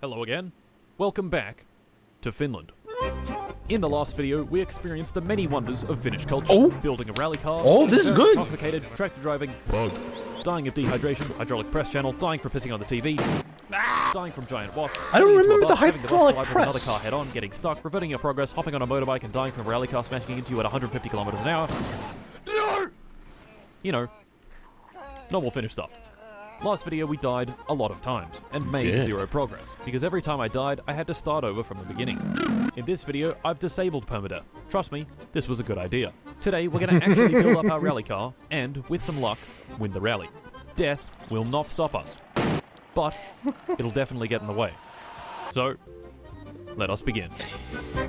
Hello again. Welcome back to Finland. In the last video, we experienced the many wonders of Finnish culture. Building a rally car. Oh, this is good. Intoxicated, tractor driving, bug. Dying of dehydration, hydraulic press channel, dying from pissing on the TV. Dying from giant wasps. I don't remember the having hydraulic the bus collide with another car head on, getting stuck, reverting your progress, hopping on a motorbike and dying from a rally car smashing into you at 150 kilometers an hour. You know, normal Finnish stuff. Last video we died a lot of times, and made zero progress, because every time I died, I had to start over from the beginning. In this video, I've disabled permadeath. Trust me, this was a good idea. Today, we're gonna actually build up our rally car, and, with some luck, win the rally. Death will not stop us, but it'll definitely get in the way. So, let us begin.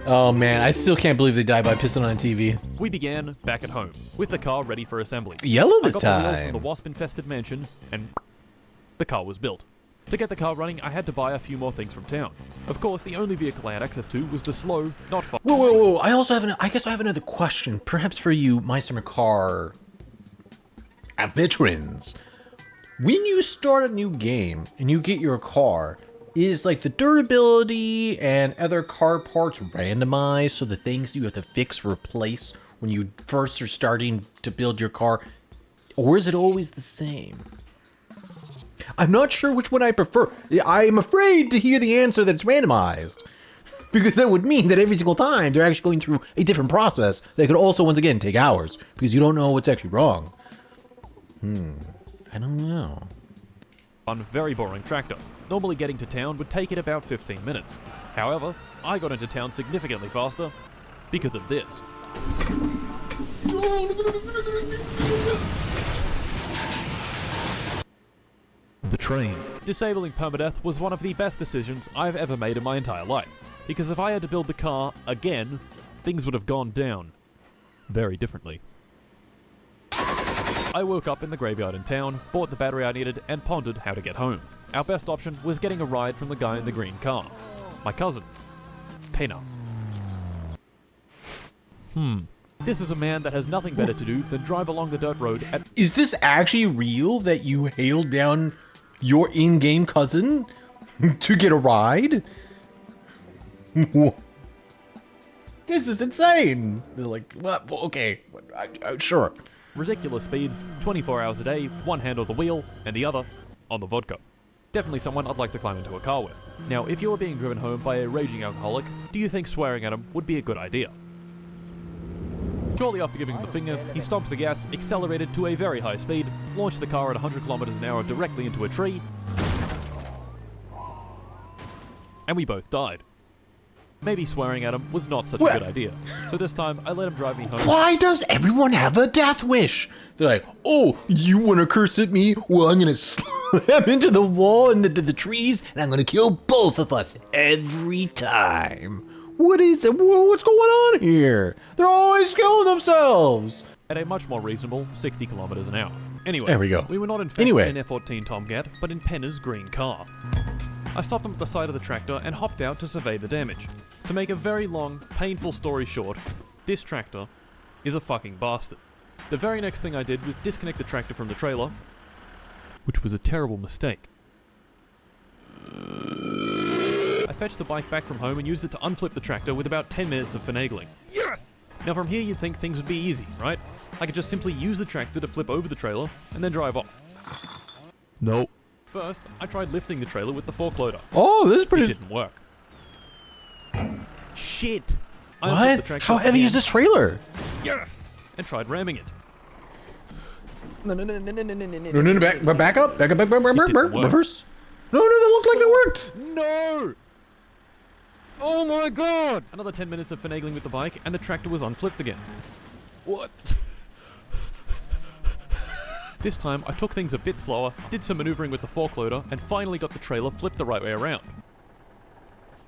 Oh man, I still can't believe they died by pissing on a TV. We began back at home, with the car ready for assembly. Yellow this I got the wheels time. from the wasp-infested mansion, and the car was built. To get the car running, I had to buy a few more things from town. Of course, the only vehicle I had access to was the slow, not fast. Whoa. I also have I guess I have another question, perhaps for you, my summer car veterans. When you start a new game and you get your car, is like the durability and other car parts randomized, so the things you have to fix, replace when you first are starting to build your car, or is it always the same? I'm not sure which one I prefer. I'm afraid to hear the answer that's randomized, because that would mean that every single time they're actually going through a different process that could also, once again, take hours, because you don't know what's actually wrong. I don't know. One very boring tractor. Normally getting to town would take it about 15 minutes. However, I got into town significantly faster because of this. The train. Disabling permadeath was one of the best decisions I've ever made in my entire life, because if I had to build the car again, things would have gone down very differently. I woke up in the graveyard in town, bought the battery I needed, and pondered how to get home. Our best option was getting a ride from the guy in the green car. My cousin. Pena. This is a man that has nothing better to do than drive along the dirt road at— Is this actually real, that you hailed down your in-game cousin to get a ride? This is insane. They're like, what? Okay, sure. ridiculous speeds, 24 hours a day, one hand on the wheel, and the other on the vodka. Definitely someone I'd like to climb into a car with. Now, if you were being driven home by a raging alcoholic, do you think swearing at him would be a good idea? Shortly after giving him the finger, he stomped the gas, accelerated to a very high speed, launched the car at 100 kilometers an hour directly into a tree, and we both died. Maybe swearing at him was not such a good idea, so this time I let him drive me home. Why does everyone have a death wish? They're like, oh, you want to curse at me? Well, I'm going to slam into the wall and the trees, and I'm going to kill both of us every time. What is it? What's going on here? They're always killing themselves. At a much more reasonable 60 kilometers an hour. Anyway, there we go. We were not in fact in an F-14 Tomcat, but in Penna's green car. I stopped him at the side of the tractor and hopped out to survey the damage. To make a very long, painful story short, this tractor is a fucking bastard. The very next thing I did was disconnect the tractor from the trailer, which was a terrible mistake. I fetched the bike back from home and used it to unflip the tractor with about 10 minutes of finagling. Yes! Now from here you'd think things would be easy, right? I could just simply use the tractor to flip over the trailer and then drive off. No. First, I tried lifting the trailer with the fork loader. Oh, this is pretty... It didn't work. Shit! What? How heavy is this trailer? Yes! And tried ramming it. No, back up, reverse. No, that looked like it worked. No! Oh my god! Another 10 minutes of finagling with the bike, and the tractor was unflipped again. What? This time, I took things a bit slower, did some maneuvering with the fork loader, and finally got the trailer flipped the right way around.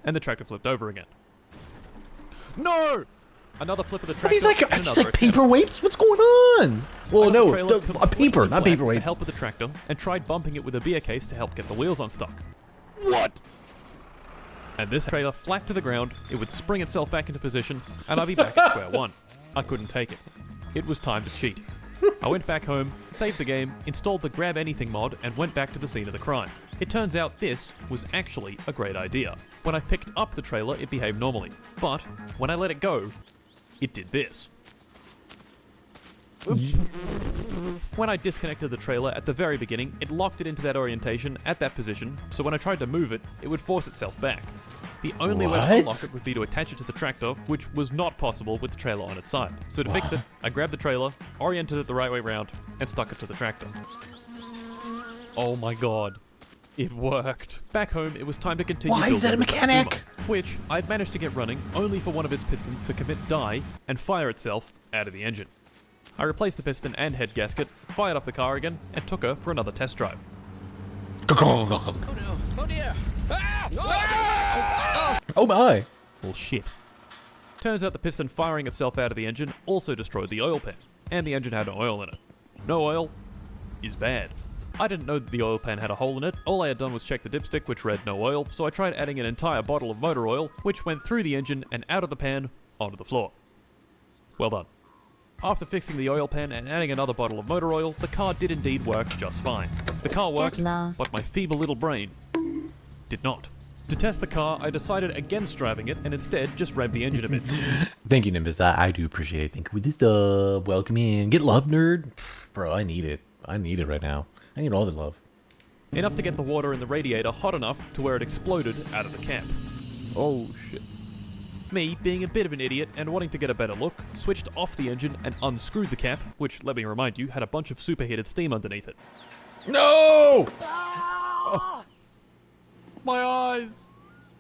And the tractor flipped over again. No! Another flip of the tractor. He's like paperweights? What's going on? Well, no, a paper, not paperweights. Help with the tractor, and tried bumping it with a beer case to help get the wheels unstuck. What? And this trailer flat to the ground, it would spring itself back into position, and I'd be back at square one. I couldn't take it. It was time to cheat. I went back home, saved the game, installed the Grab Anything mod, and went back to the scene of the crime. It turns out this was actually a great idea. When I picked up the trailer, it behaved normally. But when I let it go, it did this. When I disconnected the trailer at the very beginning, it locked it into that orientation at that position, so when I tried to move it, it would force itself back. The only way to unlock it would be to attach it to the tractor, which was not possible with the trailer on its side. So to fix it, I grabbed the trailer, oriented it the right way round, and stuck it to the tractor. Oh my god. It worked. Back home, it was time to continue Why is that a mechanic? Satsuma, which I'd managed to get running only for one of its pistons to commit die and fire itself out of the engine. I replaced the piston and head gasket, fired up the car again, and took her for another test drive. Oh no! Oh dear! Oh my! Well, shit. Turns out the piston firing itself out of the engine also destroyed the oil pan, and the engine had no oil in it. No oil is bad. I didn't know that the oil pan had a hole in it. All I had done was check the dipstick, which read no oil, so I tried adding an entire bottle of motor oil, which went through the engine and out of the pan onto the floor. Well done. After fixing the oil pan and adding another bottle of motor oil, the car did indeed work just fine. The car worked, but my feeble little brain did not. To test the car, I decided against driving it and instead just revved the engine a bit. Thank you, Nimbus. I do appreciate it. Thank you for this stuff. Welcome in. Get love, nerd. Bro, I need it. I need it right now. I need all the love. Enough to get the water in the radiator hot enough to where it exploded out of the cap. Oh shit. Me, being a bit of an idiot and wanting to get a better look, switched off the engine and unscrewed the cap, which, let me remind you, had a bunch of superheated steam underneath it. No! Oh. My eyes!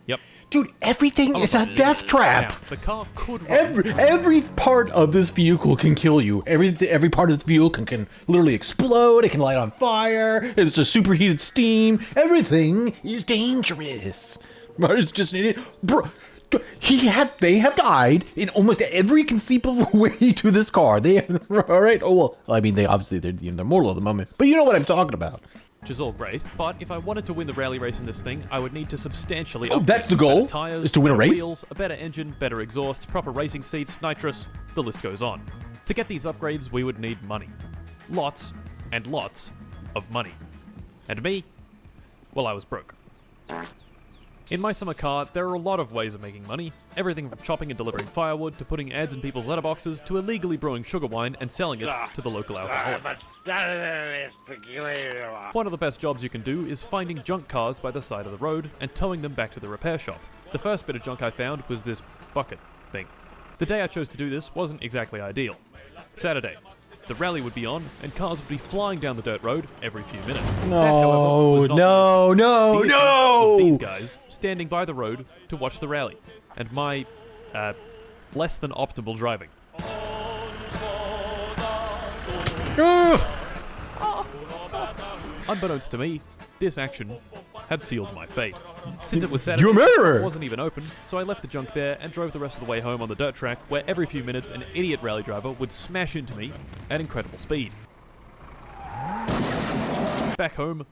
Yep. Dude, everything is a death trap! Now, the car could run. Every part of this vehicle can kill you. Every part of this vehicle can literally explode. It can light on fire. It's a superheated steam. Everything is dangerous. Marty's just an idiot. Bro, they have died in almost every conceivable way to this car. All right. Oh well. I mean, they're mortal at the moment. But you know what I'm talking about. Which is all great, but if I wanted to win the rally race in this thing, I would need to substantially upgrade. That's the goal? Better tires, is to win a race? Wheels, a better engine, better exhaust, proper racing seats, nitrous, the list goes on. To get these upgrades, we would need money. Lots and lots of money. And me? Well, I was broke. In my summer car, there are a lot of ways of making money. Everything from chopping and delivering firewood, to putting ads in people's letterboxes, to illegally brewing sugar wine and selling it to the local alcoholic. One of the best jobs you can do is finding junk cars by the side of the road and towing them back to the repair shop. The first bit of junk I found was this bucket thing. The day I chose to do this wasn't exactly ideal. Saturday. The rally would be on, and cars would be flying down the dirt road every few minutes. No, was these guys standing by the road to watch the rally, and my, less than optimal driving. Unbeknownst to me, this action had sealed my fate. Since it was Saturday, it wasn't even open, so I left the junk there and drove the rest of the way home on the dirt track, where every few minutes an idiot rally driver would smash into me at incredible speed. Back home,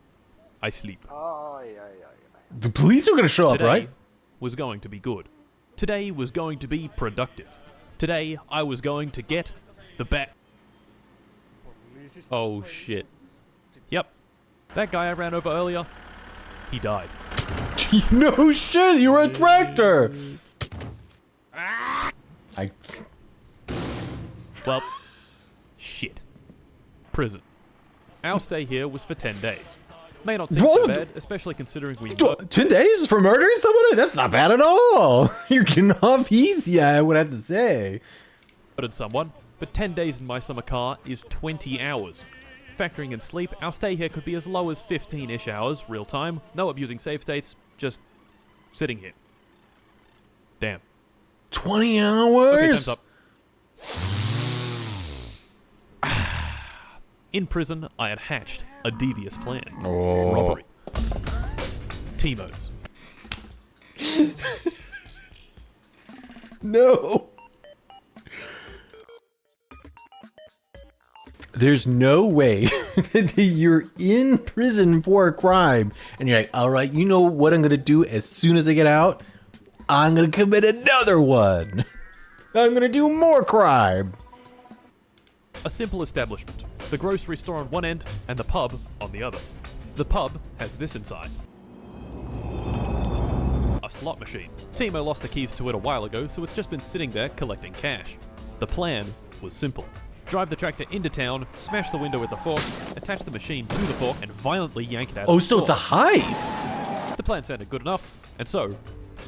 I sleep. The police are going to show up, right? Today was going to be good. Today was going to be productive. Today, I was going to get the bat. Oh shit. Yep. That guy I ran over earlier, he died. No shit, you were a tractor! Well, shit. Prison. Our stay here was for 10 days. May not seem so bad, especially considering we... 10 days for murdering somebody? That's not bad at all! You're getting off easy, I would have to say. Murdered someone, but 10 days in my summer car is 20 hours. Factoring in sleep, our stay here could be as low as 15-ish hours, real time, no abusing save states, just sitting here. Damn. 20 hours? Okay, time's up. In prison, I had hatched a devious plan. Oh. Robbery. T-modes. No. There's no way that you're in prison for a crime and you're like, all right, you know what I'm going to do as soon as I get out? I'm going to commit another one. I'm going to do more crime. A simple establishment. The grocery store on one end and the pub on the other. The pub has this inside. A slot machine. Timo lost the keys to it a while ago, so it's just been sitting there collecting cash. The plan was simple. Drive the tractor into town, smash the window with the fork, attach the machine to the fork, and violently yank it out of the so it's a store. heist. The plan sounded good enough, and so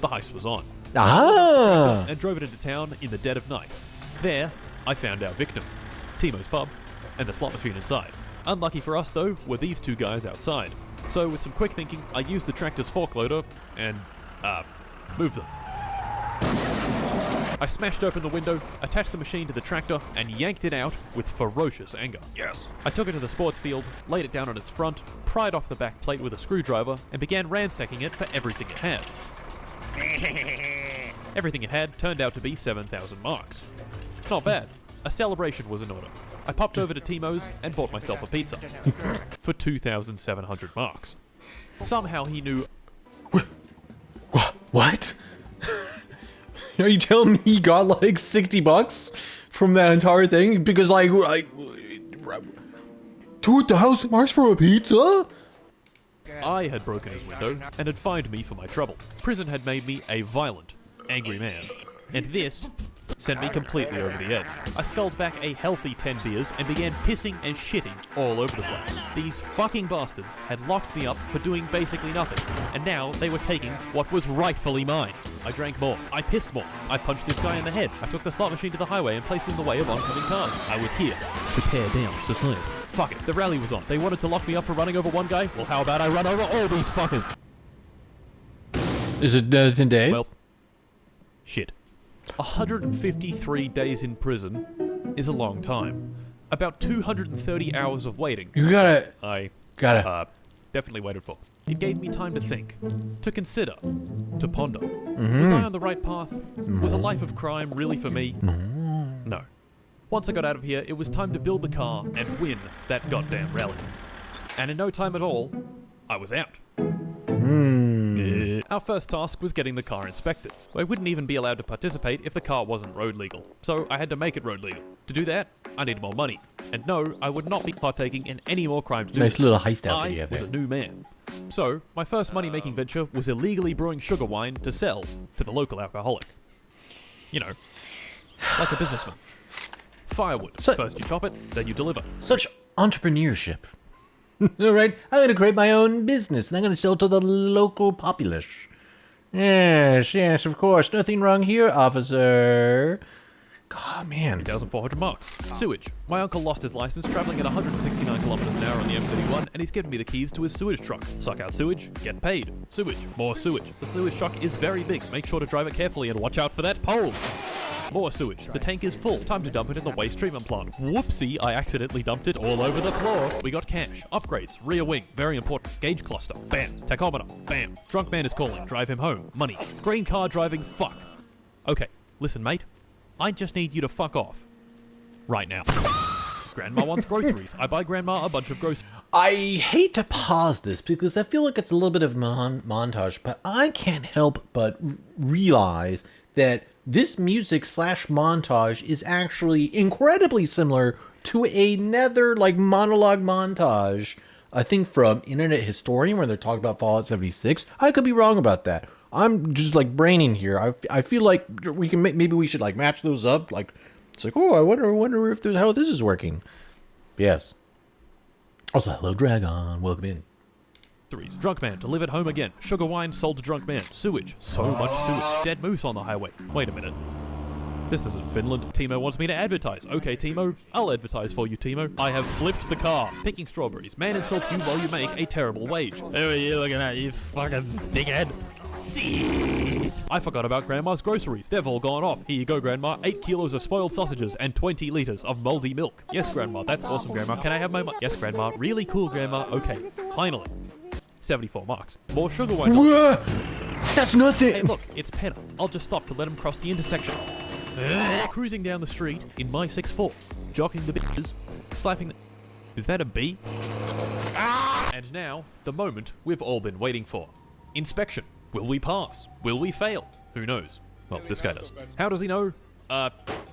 the heist was on. And drove it into town in the dead of night. There, I found our victim, Timo's pub, and the slot machine inside. Unlucky for us, though, were these two guys outside. So with some quick thinking, I used the tractor's fork loader and, moved them. I smashed open the window, attached the machine to the tractor, and yanked it out with ferocious anger. Yes. I took it to the sports field, laid it down on its front, pried off the back plate with a screwdriver, and began ransacking it for everything it had. Everything it had turned out to be 7,000 marks. Not bad. A celebration was in order. I popped over to Timo's and bought myself a pizza. For 2,700 marks. Somehow he knew... What? Are you telling me he got like $60 from that entire thing? Because like 2,000 marks for a pizza? I had broken his window and had fined me for my trouble. Prison had made me a violent, angry man. And this sent me completely over the edge. I sculled back a healthy 10 beers and began pissing and shitting all over the place. These fucking bastards had locked me up for doing basically nothing, and now they were taking what was rightfully mine. I drank more. I pissed more. I punched this guy in the head. I took the slot machine to the highway and placed it in the way of oncoming cars. I was here to tear down society. Fuck it. The rally was on. They wanted to lock me up for running over one guy. Well, how about I run over all these fuckers? Is it 10 days? Well, shit. 153 days in prison is a long time. About 230 hours of waiting. You gotta... I definitely waited for. It gave me time to think, to consider, to ponder. Was I on the right path? Was a life of crime really for me? No. Once I got out of here, it was time to build the car and win that goddamn rally. And in no time at all, I was out. Our first task was getting the car inspected. I wouldn't even be allowed to participate if the car wasn't road legal, so I had to make it road legal. To do that, I needed more money. And no, I would not be partaking in any more crime to do Nice this. little heist outfit you I have was there. a new man. So, my first money-making venture was illegally brewing sugar wine to sell to the local alcoholic. You know, like a businessman. Firewood. First you chop it, then you deliver. Such entrepreneurship. Alright, I'm gonna create my own business and I'm gonna sell to the local populace. Yes, of course. Nothing wrong here, officer. God, man. 2,400 marks. Sewage. My uncle lost his license traveling at 169 kilometers an hour on the M31, and he's given me the keys to his sewage truck. Suck out sewage, get paid. Sewage. More sewage. The sewage truck is very big. Make sure to drive it carefully and watch out for that pole. More sewage. The tank is full. Time to dump it in the waste treatment plant. Whoopsie, I accidentally dumped it all over the floor. We got cash. Upgrades. Rear wing. Very important. Gauge cluster. Bam. Tachometer. Bam. Drunk man is calling. Drive him home. Money. Green car driving. Fuck. Okay. Listen, mate. I just need you to fuck off. Right now. Grandma wants groceries. I buy Grandma a bunch of groceries. I hate to pause this because I feel like it's a little bit of montage, but I can't help but realize that this music / montage is actually incredibly similar to another like monologue montage, I think from Internet Historian, where they're talking about Fallout 76. I could be wrong about that. I'm just like braining here. I feel like we can maybe we should like match those up. Like it's like, oh, I wonder if how this is working. Yes. Also, hello, Dragon. Welcome in. Drunk man, delivered home again. Sugar wine sold to drunk man. Sewage. So much sewage. Dead moose on the highway. Wait a minute. This isn't Finland. Timo wants me to advertise. Okay, Timo. I'll advertise for you, Timo. I have flipped the car. Picking strawberries. Man insults you while you make a terrible wage. Who are you looking at, you fucking dickhead? I forgot about Grandma's groceries. They've all gone off. Here you go, Grandma. 8 kilos of spoiled sausages and 20 liters of moldy milk. Yes, Grandma. That's awesome, Grandma. Can I have my money? Yes, Grandma. Really cool, Grandma. Okay. Finally. 74 marks. More sugar wine. That's nothing. Hey, look. It's Penna. I'll just stop to let him cross the intersection. Cruising down the street in my 6'4", jocking the bitches, slapping the... Is that a bee? And now, the moment we've all been waiting for. Inspection. Will we pass? Will we fail? Who knows? Well, this guy does. How does he know?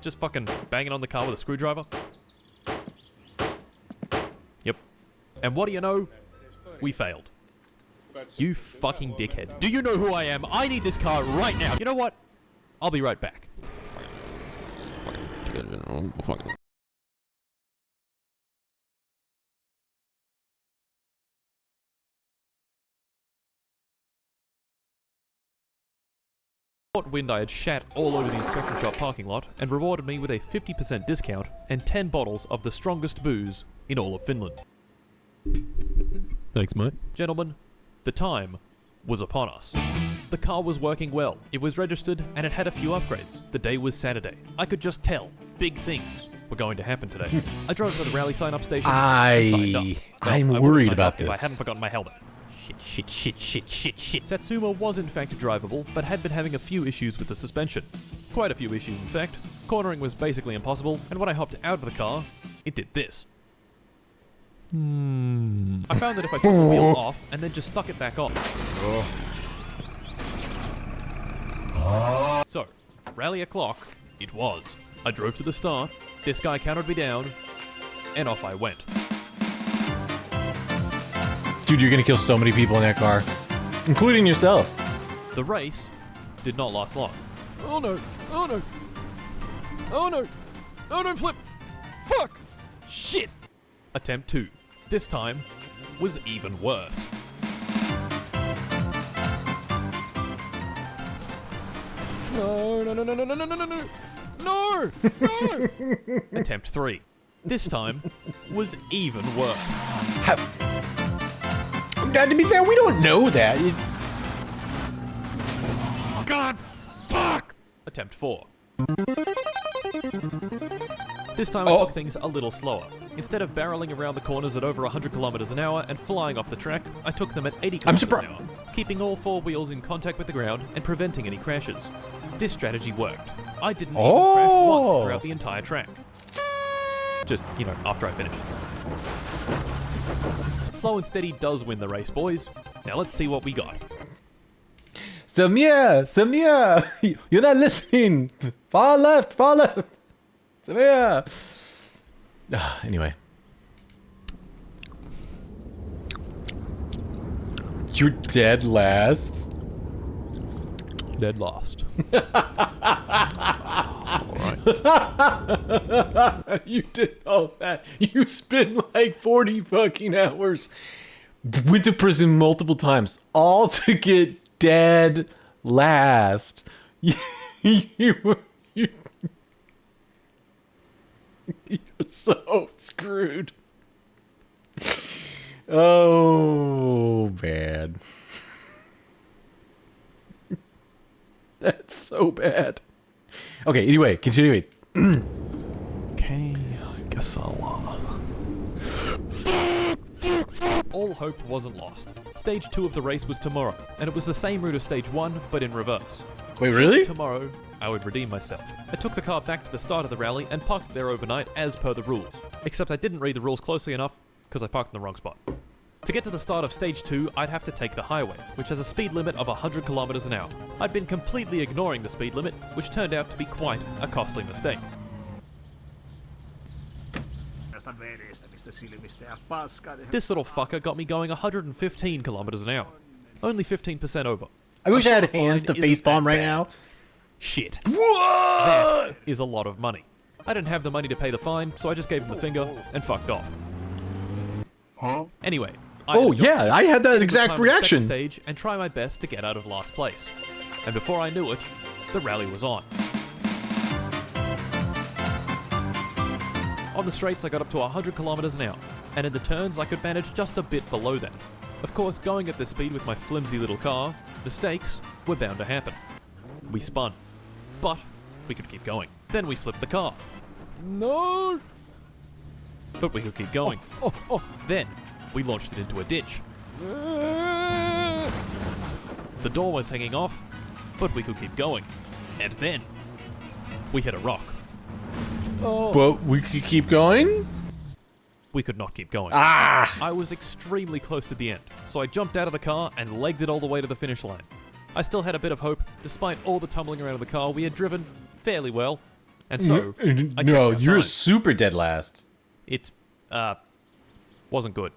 Just fucking banging on the car with a screwdriver? And what do you know? We failed. You fucking dickhead. Do you know who I am? I need this car right now. You know what? I'll be right back. Wind I had shat all over the inspection shop parking lot and rewarded me with a 50% discount and 10 bottles of the strongest booze in all of Finland. Thanks, mate. Gentlemen, the time was upon us. The car was working well, it was registered, and it had a few upgrades. The day was Saturday. I could just tell big things were going to happen today. I drove to the rally sign-up station and signed up. Well, I'm I worried signed about up if this. I hadn't forgotten my helmet. Shit. Satsuma was in fact drivable, but had been having a few issues with the suspension. Quite a few issues, in fact. Cornering was basically impossible, and when I hopped out of the car, it did this. I found that if I took the wheel off and then just stuck it back on. So, rally o'clock, it was. I drove to the start, this guy counted me down, and off I went. Dude, you're gonna kill so many people in that car, including yourself. The race did not last long. Oh no, oh no, oh no, oh no, flip, fuck, shit. Attempt 2. This time was even worse. No! Attempt 3. This time was even worse. Now, to be fair, we don't know that. God, fuck! Attempt 4. This time I took things a little slower. Instead of barreling around the corners at over 100 kilometers an hour and flying off the track, I took them at 80 kilometers an hour, keeping all 4 wheels in contact with the ground and preventing any crashes. This strategy worked. I didn't even crash once throughout the entire track. Just, you know, after I finished. Slow and steady does win the race, boys. Now let's see what we got. Samir, you're not listening. Far left. Samir. Anyway. You're dead last. Dead last. Alright. You did all that. You spent like 40 fucking hours. Went to prison multiple times. All to get dead last. You're so screwed. Oh, man. That's so bad. Okay, anyway, continue. Okay, I guess I'll, All hope wasn't lost. Stage 2 of the race was tomorrow, and it was the same route as Stage 1, but in reverse. Wait, really? Tomorrow, I would redeem myself. I took the car back to the start of the rally and parked there overnight as per the rules. Except I didn't read the rules closely enough, because I parked in the wrong spot. To get to the start of Stage 2, I'd have to take the highway, which has a speed limit of 100 kilometers an hour. I'd been completely ignoring the speed limit, which turned out to be quite a costly mistake. This little fucker got me going 115 kilometers an hour. Only 15% over. I wish I had hands to facepalm right now. Shit. What? That is a lot of money. I didn't have the money to pay the fine, so I just gave him the finger and fucked off. Huh? Anyway, I had that exact reaction. Stage and try my best to get out of last place. And before I knew it, the rally was on. On the straights, I got up to 100 kilometers an hour, and in the turns, I could manage just a bit below that. Of course, going at this speed with my flimsy little car, mistakes were bound to happen. We spun, but we could keep going. Then we flipped the car. No! But we could keep going. Then we launched it into a ditch. The door was hanging off, but we could keep going. And then we hit a rock. But we could keep going? We could not keep going. Ah! I was extremely close to the end, so I jumped out of the car and legged it all the way to the finish line. I still had a bit of hope. Despite all the tumbling around of the car, we had driven fairly well. And so, I checked No, our you're time. super dead last. It, wasn't good.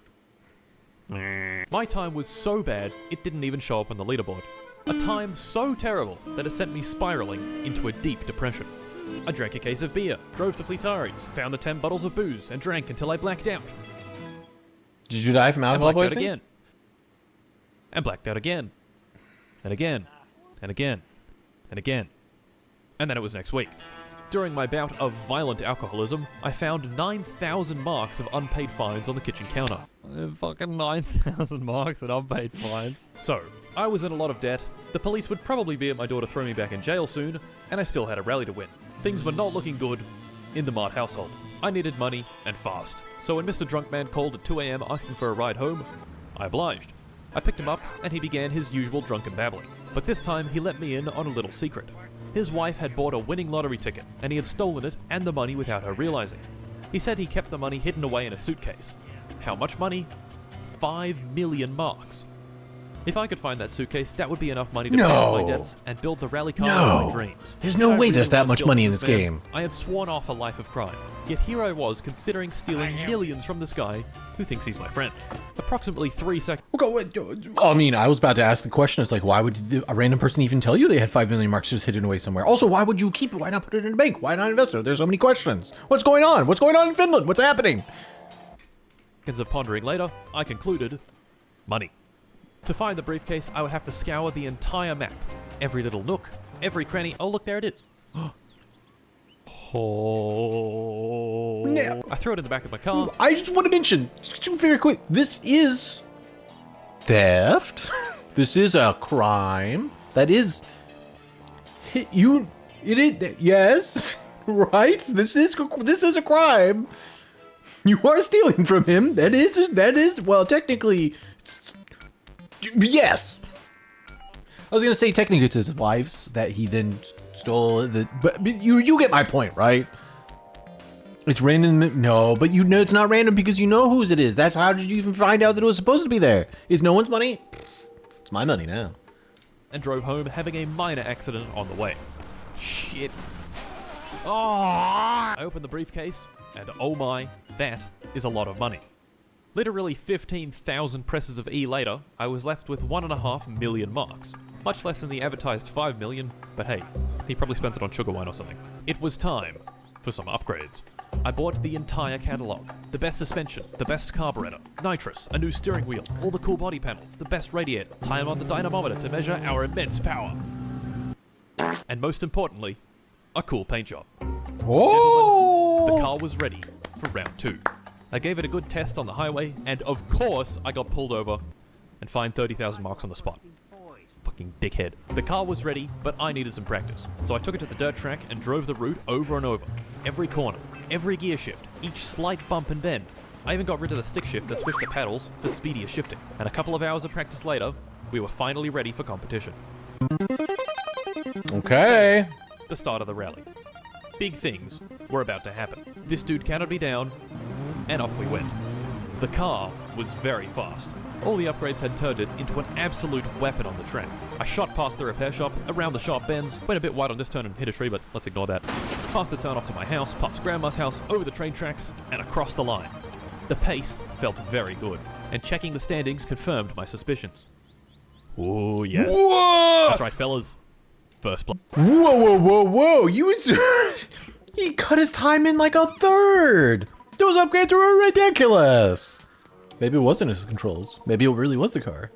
My time was so bad, it didn't even show up on the leaderboard. A time so terrible that it sent me spiraling into a deep depression. I drank a case of beer, drove to Fleetaris, found the 10 bottles of booze, and drank until I blacked out. Did you die from And alcohol blacked out poisoning? again. And blacked out again. And again. And again. And again. And then it was next week. During my bout of violent alcoholism, I found 9,000 marks of unpaid fines on the kitchen counter. Fucking 9,000 marks of unpaid fines. So, I was in a lot of debt, the police would probably be at my door to throw me back in jail soon, and I still had a rally to win. Things were not looking good in the Mart household. I needed money, and fast. So when Mr. Drunk Man called at 2 AM asking for a ride home, I obliged. I picked him up, and he began his usual drunken babbling. But this time, he let me in on a little secret. His wife had bought a winning lottery ticket, and he had stolen it and the money without her realizing. He said he kept the money hidden away in a suitcase. How much money? 5 million marks. If I could find that suitcase, that would be enough money to pay off my debts and build the rally car of my dreams. There's no way there's that much money in this man, game. I had sworn off a life of crime. Yet here I was considering stealing millions from this guy who thinks he's my friend. Approximately 3 seconds. I mean, I was about to ask the question. It's like, why would a random person even tell you they had 5 million marks just hidden away somewhere? Also, why would you keep it? Why not put it in a bank? Why not invest it? There's so many questions. What's going on? What's going on in Finland? What's happening? Seconds of pondering later, I concluded, money. To find the briefcase, I would have to scour the entire map. Every little nook, every cranny. Oh, look, there it is. Oh. Now, I threw it in the back of my car. I just want to mention, very quick, this is theft. This is a crime. That is, it is, yes, right? This is a crime. You are stealing from him. That is, well, technically, yes. I was gonna say technically it's his wife's that he then stole, but you get my point, right? It's random. No, but you know it's not random because you know whose it is. That's how did you even find out that it was supposed to be there? It's no one's money. It's my money now. And drove home having a minor accident on the way. Shit. Oh! I opened the briefcase, and oh my, that is a lot of money. Literally 15,000 presses of E later, I was left with 1.5 million marks. Much less than the advertised 5 million, but hey, he probably spent it on sugar wine or something. It was time for some upgrades. I bought the entire catalog. The best suspension, the best carburetor, nitrous, a new steering wheel, all the cool body panels, the best radiator, time on the dynamometer to measure our immense power. And most importantly, a cool paint job. Oh! Gentlemen, the car was ready for round 2. I gave it a good test on the highway, and of course I got pulled over and fined 30,000 marks on the spot. Fucking dickhead. The car was ready, but I needed some practice. So I took it to the dirt track and drove the route over and over. Every corner, every gear shift, each slight bump and bend. I even got rid of the stick shift and switched to paddles for speedier shifting. And a couple of hours of practice later, we were finally ready for competition. Okay. So, the start of the rally. Big things were about to happen. This dude counted me down, and off we went. The car was very fast. All the upgrades had turned it into an absolute weapon on the track. I shot past the repair shop, around the sharp bends, went a bit wide on this turn and hit a tree, but let's ignore that. Past the turn off to my house, past Grandma's house, over the train tracks, and across the line. The pace felt very good, and checking the standings confirmed my suspicions. Oh yes. Whoa! That's right, fellas. First place. Whoa! He cut his time in like a third. Those upgrades were ridiculous. Maybe it wasn't his controls. Maybe it really was the car.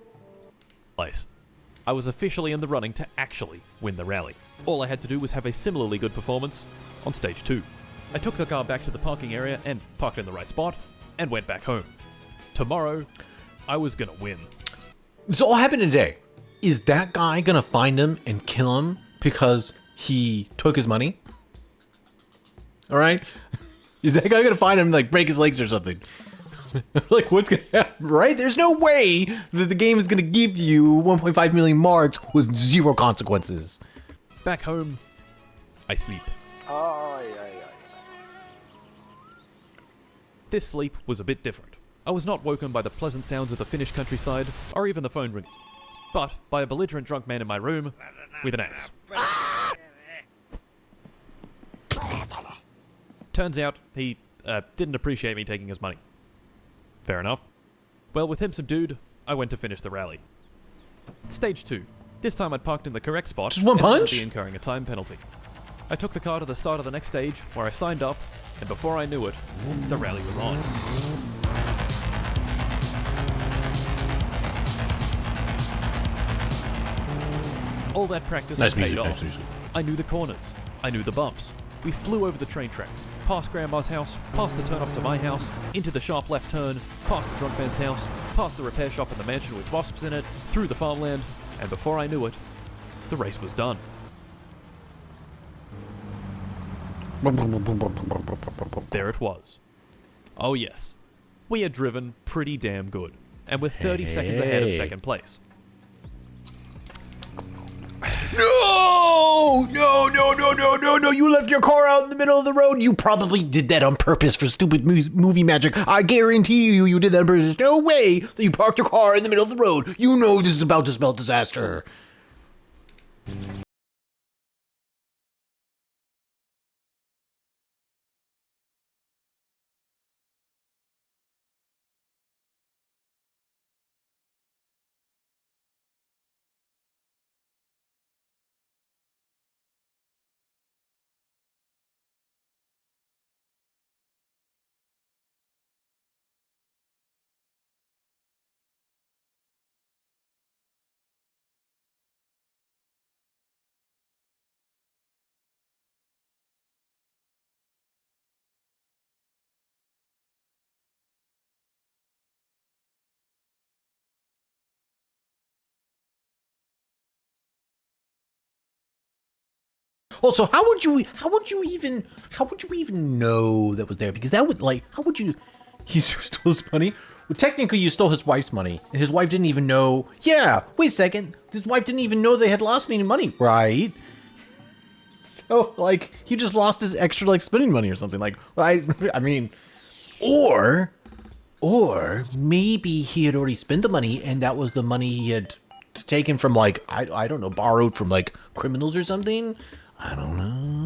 I was officially in the running to actually win the rally. All I had to do was have a similarly good performance on stage 2. I took the car back to the parking area and parked in the right spot and went back home. Tomorrow, I was gonna win. So what happened today? Is that guy gonna find him and kill him because he took his money? All right? Is that guy gonna find him and like break his legs or something? Like, what's gonna happen, right? There's no way that the game is gonna give you 1.5 million marks with 0 consequences. Back home, I sleep. This sleep was a bit different. I was not woken by the pleasant sounds of the Finnish countryside, or even the phone ringing, but by a belligerent drunk man in my room with an axe. Turns out he didn't appreciate me taking his money. Fair enough. Well, with him subdued, I went to finish the rally. Stage 2. This time I'd parked in the correct spot Just one and would punch? be incurring a time penalty. I took the car to the start of the next stage, where I signed up, and before I knew it, the rally was on. All that practice had paid off. I knew the corners. I knew the bumps. We flew over the train tracks, past Grandma's house, past the turn off to my house, into the sharp left turn, past the drunk man's house, past the repair shop in the mansion with wasps in it, through the farmland, and before I knew it, the race was done. There it was. Oh yes, we had driven pretty damn good, and we're 30 seconds ahead of second place. No! No! You left your car out in the middle of the road. You probably did that on purpose for stupid movie magic. I guarantee you did that on purpose. No way that you parked your car in the middle of the road. You know this is about to spell disaster. Also, how would you even know that was there? Because that would, like, how would you, he stole his money? Well, technically you stole his wife's money. And his wife didn't even know, yeah, wait a second. His wife didn't even know they had lost any money, right? So, like, he just lost his extra, like, spending money or something. Like, I mean, or maybe he had already spent the money and that was the money he had taken from, like, I don't know, borrowed from, like, criminals or something? I don't know.